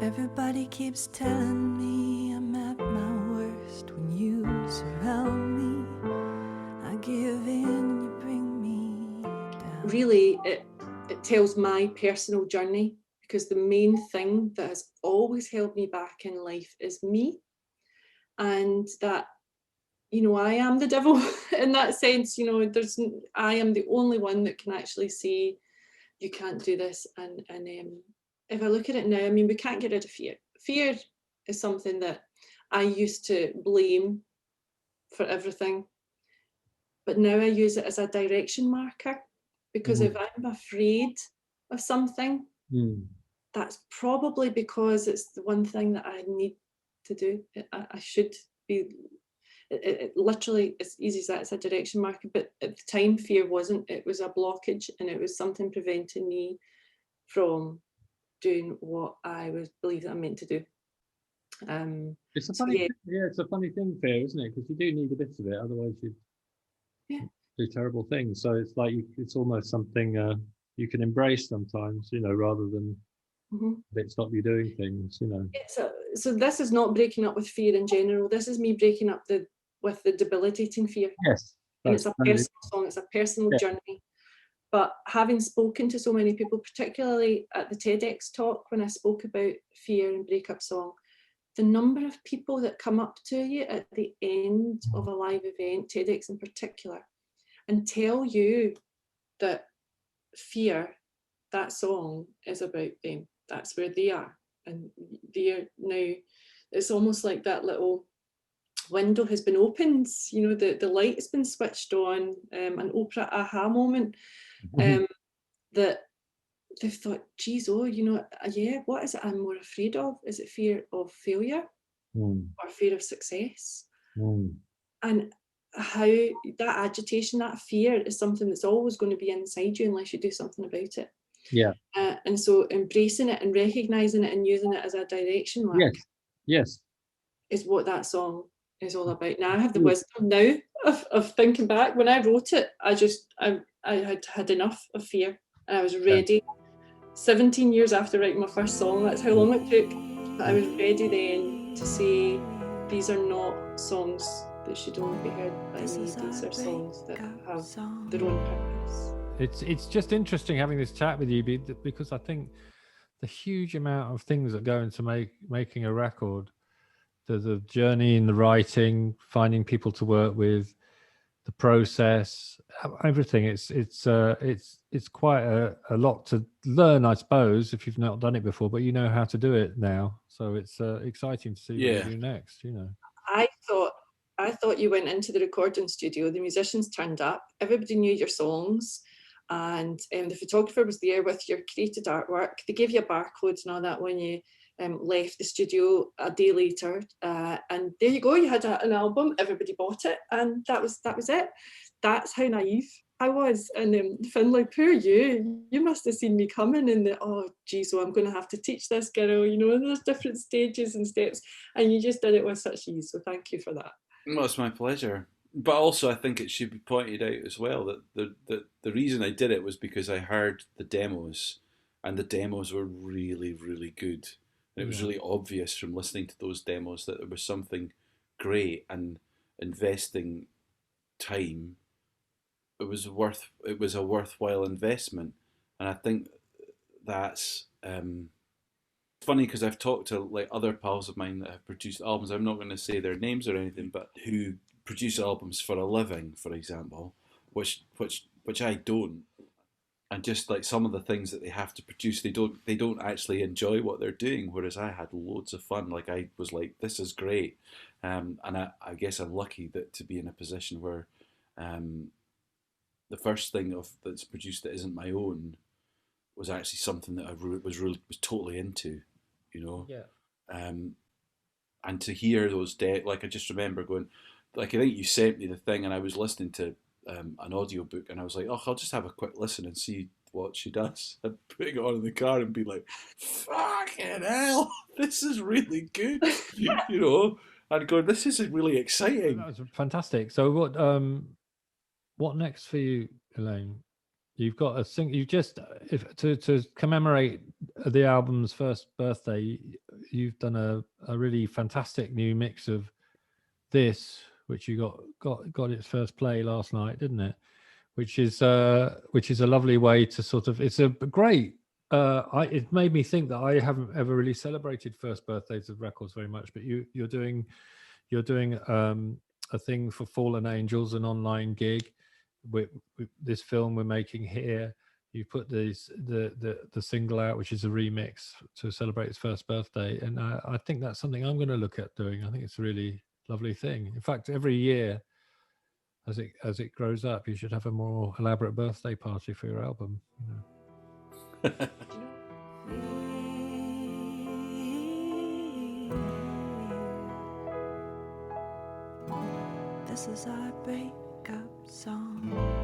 Everybody keeps telling me I'm at my worst when you surround me. I give in, you bring me down. Really, it tells my personal journey, because the main thing that has always held me back in life is me. And that, you know, I am the devil in that sense. You know, I am the only one that can actually say, you can't do this. And if I look at it now, I mean, we can't get rid of fear. Fear is something that I used to blame for everything, but now I use it as a direction marker, because if I'm afraid of something, that's probably because it's the one thing that I need to do. I should be, it literally, as easy as that, it's a direction marker. But at the time, fear wasn't. It was a blockage, and it was something preventing me from doing what I believe that I'm meant to do. It's a funny thing. Yeah, it's a funny thing, fear, isn't it? Because you do need a bit of it, otherwise you do terrible things. So it's like it's almost something you can embrace sometimes, you know, rather than it stop you doing things, you know. So this is not breaking up with fear in general. This is me breaking up with the debilitating fear. Yes. And it's a personal song, it's a personal journey. But having spoken to so many people, particularly at the TEDx talk when I spoke about fear and breakup song, the number of people that come up to you at the end of a live event, TEDx in particular, and tell you that fear, that song is about them. That's where they are. And they're now, it's almost like that little window has been opened, you know, the light has been switched on, an Oprah aha moment, that they've thought, geez, oh, you know, yeah, what is it I'm more afraid of? Is it fear of failure or fear of success? And how that agitation, that fear is something that's always going to be inside you unless you do something about it. Yeah. And so embracing it and recognizing it and using it as a direction mark yes, is what that song is all about. Now I have the wisdom now of thinking back. When I wrote it, I had enough of fear, and I was ready. 17 years after writing my first song, that's how long it took, but I was ready then to say, these are not songs that should only be heard by me. These are songs that have their own purpose. It's just interesting having this chat with you, because I think the huge amount of things that go into making a record, the journey in the writing, finding people to work with, the process, everything. It's quite a lot to learn, I suppose, if you've not done it before, but you know how to do it now. So it's exciting to see what you do next, you know. I thought you went into the recording studio, the musicians turned up, everybody knew your songs, and the photographer was there with your created artwork. They gave you a barcode and all that when you left the studio a day later, and there you go, you had an album, everybody bought it, and that was it. That's how naive I was. And Findlay, poor you must have seen me coming, and oh geez, so I'm going to have to teach this girl, you know, and there's different stages and steps, and you just did it with such ease, so thank you for that. Well, it's my pleasure. But also I think it should be pointed out as well that the reason I did it was because I heard the demos, and the demos were really, really good. And it was really obvious from listening to those demos that there was something great, and investing time, it was a worthwhile investment. And I think that's funny, because I've talked to like other pals of mine that have produced albums. I'm not going to say their names or anything, but who produce albums for a living, for example, which I don't. And just like some of the things that they have to produce, they don't actually enjoy what they're doing. Whereas I had loads of fun. Like I was like, this is great, and I guess I'm lucky to be in a position where the first thing that's produced that isn't my own was actually something that I was totally into, you know. Yeah. And to hear those like I just remember going, like I think you sent me the thing, and I was listening to an audiobook, and I was like, oh, I'll just have a quick listen and see what she does, and putting it on in the car and be like, fucking hell, this is really good, you know, and going, this is really exciting. That was fantastic. So what next for you, Elaine? you've got a sing. You just to commemorate the album's first birthday, you've done a really fantastic new mix of this, which you got its first play last night, didn't it? Which is a lovely way to sort of. It's a great. It made me think that I haven't ever really celebrated first birthdays of records very much, but you're doing a thing for Fallen Angels, an online gig. With this film we're making here, you put the single out, which is a remix to celebrate its first birthday, and I think that's something I'm going to look at doing. I think it's a really lovely thing. In fact, every year as it grows up, you should have a more elaborate birthday party for your album. This is our breakup song.